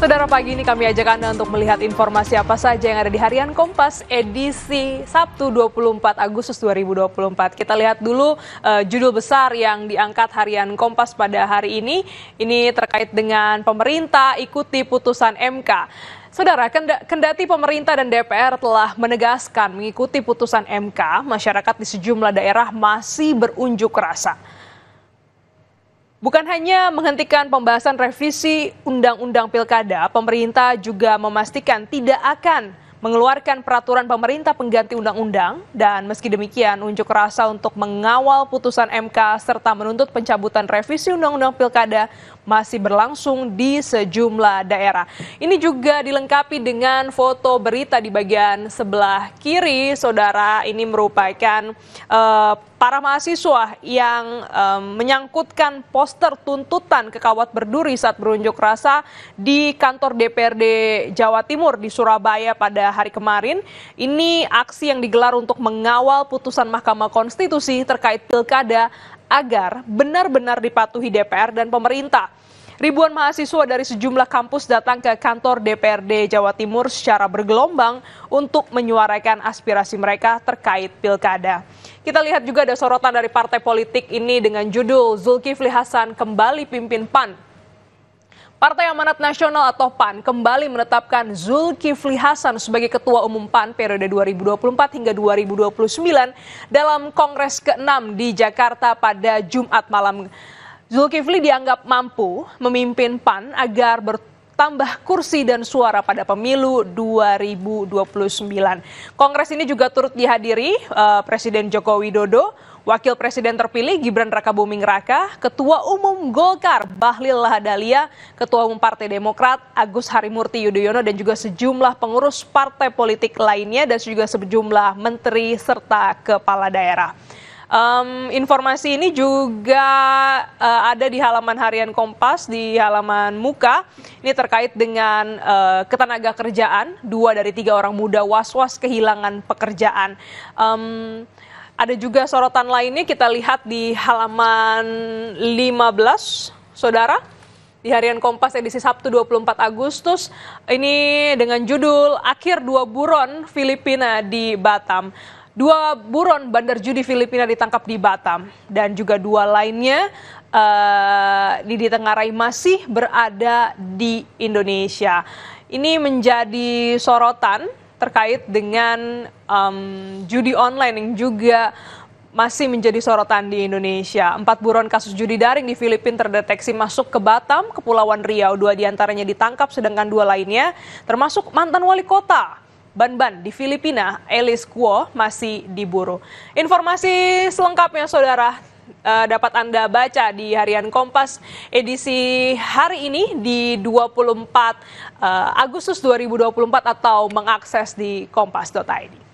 Saudara, pagi ini kami ajak Anda untuk melihat informasi apa saja yang ada di Harian Kompas edisi Sabtu 24 Agustus 2024. Kita lihat dulu judul besar yang diangkat Harian Kompas pada hari ini. Ini terkait dengan pemerintah ikuti putusan MK. Saudara, kendati pemerintah dan DPR telah menegaskan mengikuti putusan MK, masyarakat di sejumlah daerah masih berunjuk rasa. Bukan hanya menghentikan pembahasan revisi Undang-Undang Pilkada, pemerintah juga memastikan tidak akan mengeluarkan peraturan pemerintah pengganti undang-undang, dan meski demikian unjuk rasa untuk mengawal putusan MK serta menuntut pencabutan revisi Undang-Undang Pilkada masih berlangsung di sejumlah daerah. Ini juga dilengkapi dengan foto berita di bagian sebelah kiri, saudara. Ini merupakan para mahasiswa yang menyangkutkan poster tuntutan ke Kawat Berduri saat berunjuk rasa di kantor DPRD Jawa Timur di Surabaya pada hari kemarin. Ini aksi yang digelar untuk mengawal putusan Mahkamah Konstitusi terkait pilkada agar benar-benar dipatuhi DPR dan pemerintah. Ribuan mahasiswa dari sejumlah kampus datang ke kantor DPRD Jawa Timur secara bergelombang untuk menyuarakan aspirasi mereka terkait pilkada. Kita lihat juga ada sorotan dari partai politik ini dengan judul Zulkifli Hasan kembali pimpin PAN. Partai Amanat Nasional atau PAN kembali menetapkan Zulkifli Hasan sebagai Ketua Umum PAN periode 2024 hingga 2029 dalam Kongres ke-6 di Jakarta pada Jumat malam. Zulkifli dianggap mampu memimpin PAN agar bertambah kursi dan suara pada pemilu 2029. Kongres ini juga turut dihadiri Presiden Joko Widodo, Wakil Presiden terpilih Gibran Rakabuming Raka, Ketua Umum Golkar Bahlil Lahadalia, Ketua Umum Partai Demokrat Agus Harimurti Yudhoyono, dan juga sejumlah pengurus partai politik lainnya dan juga sejumlah menteri serta kepala daerah. Informasi ini juga ada di halaman Harian Kompas, di halaman muka. Ini terkait dengan ketenaga kerjaan, 2 dari 3 orang muda was-was kehilangan pekerjaan. Ada juga sorotan lainnya, kita lihat di halaman 15, saudara. Di Harian Kompas edisi Sabtu 24 Agustus, ini dengan judul Akhir 2 Buron Filipina di Batam. 2 buron bandar judi Filipina ditangkap di Batam, dan juga 2 lainnya ditengarai masih berada di Indonesia. Ini menjadi sorotan terkait dengan judi online yang juga masih menjadi sorotan di Indonesia. 4 buron kasus judi daring di Filipina terdeteksi masuk ke Batam, Kepulauan Riau. 2 diantaranya ditangkap, sedangkan 2 lainnya termasuk mantan wali kota Banban di Filipina, Elis Kuo, masih diburu. Informasi selengkapnya, saudara, dapat Anda baca di Harian Kompas edisi hari ini di 24 Agustus 2024 atau mengakses di kompas.id.